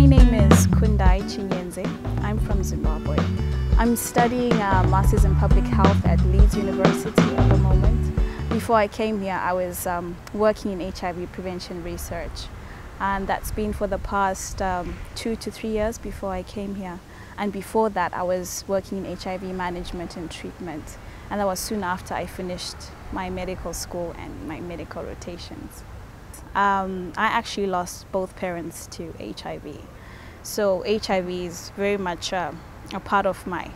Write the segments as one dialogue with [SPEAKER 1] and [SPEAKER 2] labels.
[SPEAKER 1] My name is Kundai Chinyenze. I'm from Zimbabwe. I'm studying a Masters in Public Health at Leeds University at the moment. Before I came here, I was working in HIV prevention research, and that's been for the past 2 to 3 years before I came here. And before that, I was working in HIV management and treatment, and that was soon after I finished my medical school and my medical rotations. I actually lost both parents to HIV. So HIV is very much a part of my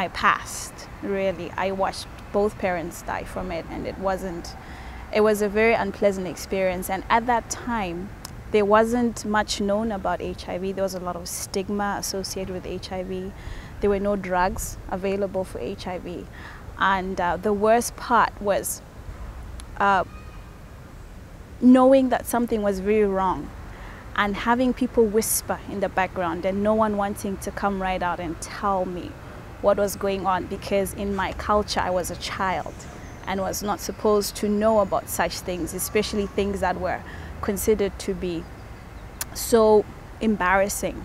[SPEAKER 1] past, really. I watched both parents die from it, and it was a very unpleasant experience. And at that time, there wasn't much known about HIV. There was a lot of stigma associated with HIV. There were no drugs available for HIV. And the worst part was knowing that something was very wrong and having people whisper in the background and no one wanting to come right out and tell me what was going on, because in my culture I was a child and was not supposed to know about such things, especially things that were considered to be so embarrassing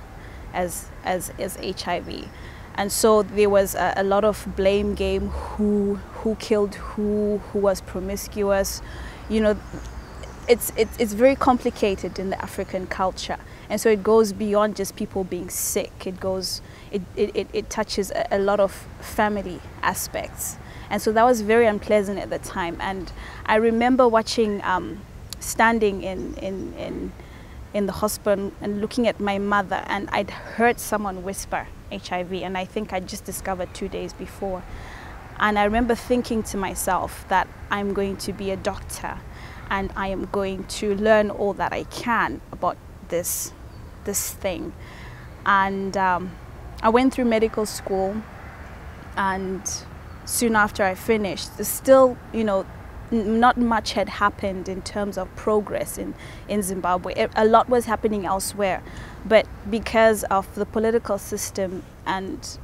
[SPEAKER 1] as HIV. And so there was a lot of blame game, who killed who was promiscuous. You know, it's very complicated in the African culture, and so it goes beyond just people being sick. It touches a lot of family aspects, and so that was very unpleasant at the time. And I remember watching, standing in the hospital and looking at my mother, and I'd heard someone whisper HIV, and I think I just discovered 2 days before. And I remember thinking to myself that I'm going to be a doctor, and I am going to learn all that I can about this thing. And I went through medical school, and soon after I finished, still, you know, not much had happened in terms of progress in Zimbabwe. A lot was happening elsewhere, but because of the political system and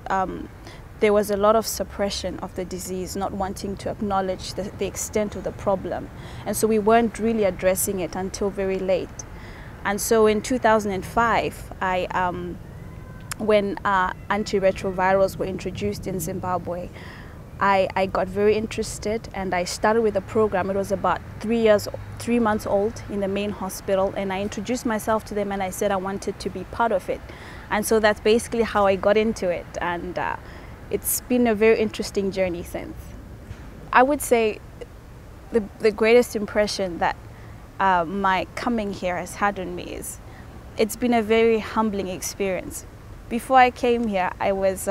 [SPEAKER 1] there was a lot of suppression of the disease, not wanting to acknowledge the extent of the problem. And so we weren't really addressing it until very late. And so in 2005, when antiretrovirals were introduced in Zimbabwe, I got very interested, and I started with a program. It was about 3 months old in the main hospital, and I introduced myself to them and I said I wanted to be part of it. And so that's basically how I got into it, and it's been a very interesting journey since. I would say the greatest impression that my coming here has had on me is it's been a very humbling experience. Before I came here, I was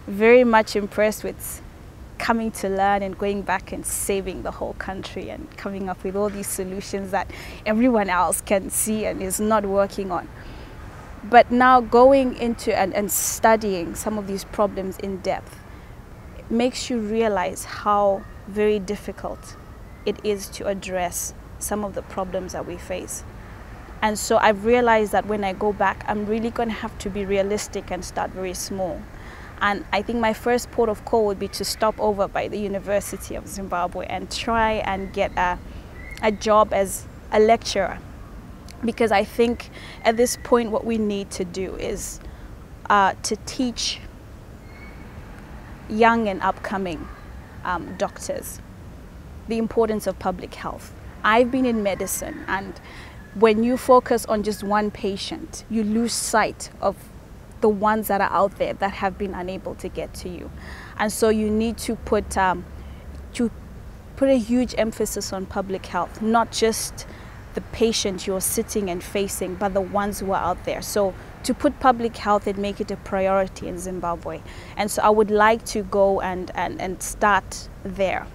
[SPEAKER 1] very much impressed with coming to learn and going back and saving the whole country and coming up with all these solutions that everyone else can see and is not working on. But now going into and studying some of these problems in depth, it makes you realize how very difficult it is to address some of the problems that we face. And so I've realized that when I go back, I'm really going to have to be realistic and start very small. And I think my first port of call would be to stop over by the University of Zimbabwe and try and get a job as a lecturer. Because I think at this point what we need to do is to teach young and upcoming doctors the importance of public health. I've been in medicine, and when you focus on just one patient, you lose sight of the ones that are out there that have been unable to get to you. And so you need to put a huge emphasis on public health, not just the patient you're sitting and facing, but the ones who are out there. So to put public health and make it a priority in Zimbabwe. And so I would like to go and start there.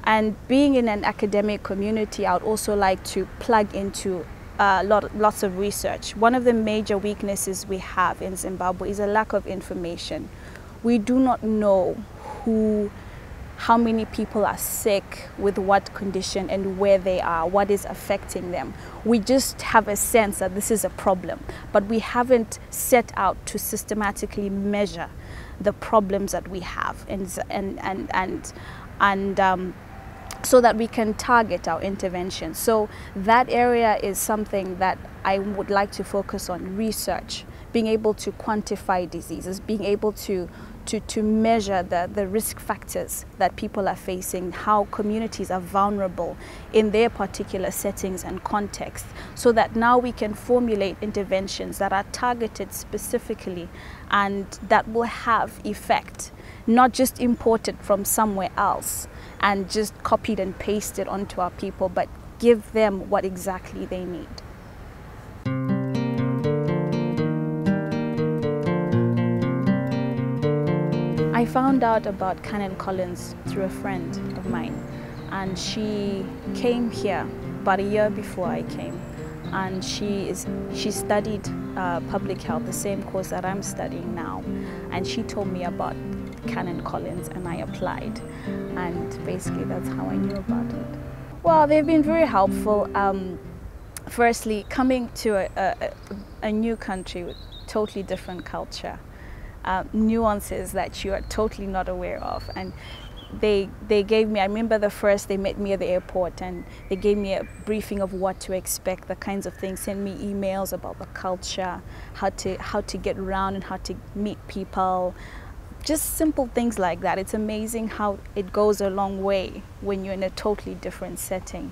[SPEAKER 1] And being in an academic community, I would also like to plug into lots of research. One of the major weaknesses we have in Zimbabwe is a lack of information. We do not know how many people are sick, with what condition, and where they are, what is affecting them. We just have a sense that this is a problem, but we haven't set out to systematically measure the problems that we have. so that we can target our intervention. So that area is something that I would like to focus on: research, being able to quantify diseases, being able to measure the risk factors that people are facing, how communities are vulnerable in their particular settings and contexts, so that now we can formulate interventions that are targeted specifically and that will have effect, not just imported from somewhere else and just copied and pasted onto our people, but give them what exactly they need. I found out about Kundai Chinyenze through a friend of mine, and she came here about a year before I came, and she studied public health, the same course that I'm studying now, and she told me about Kundai Chinyenze, and I applied, and basically that's how I knew about it. Well, they've been very helpful. Firstly, coming to a new country with totally different culture, nuances that you are totally not aware of, and they gave me, I remember they met me at the airport and they gave me a briefing of what to expect, the kinds of things, sent me emails about the culture, how to get around and how to meet people, just simple things like that. It's amazing how it goes a long way when you're in a totally different setting.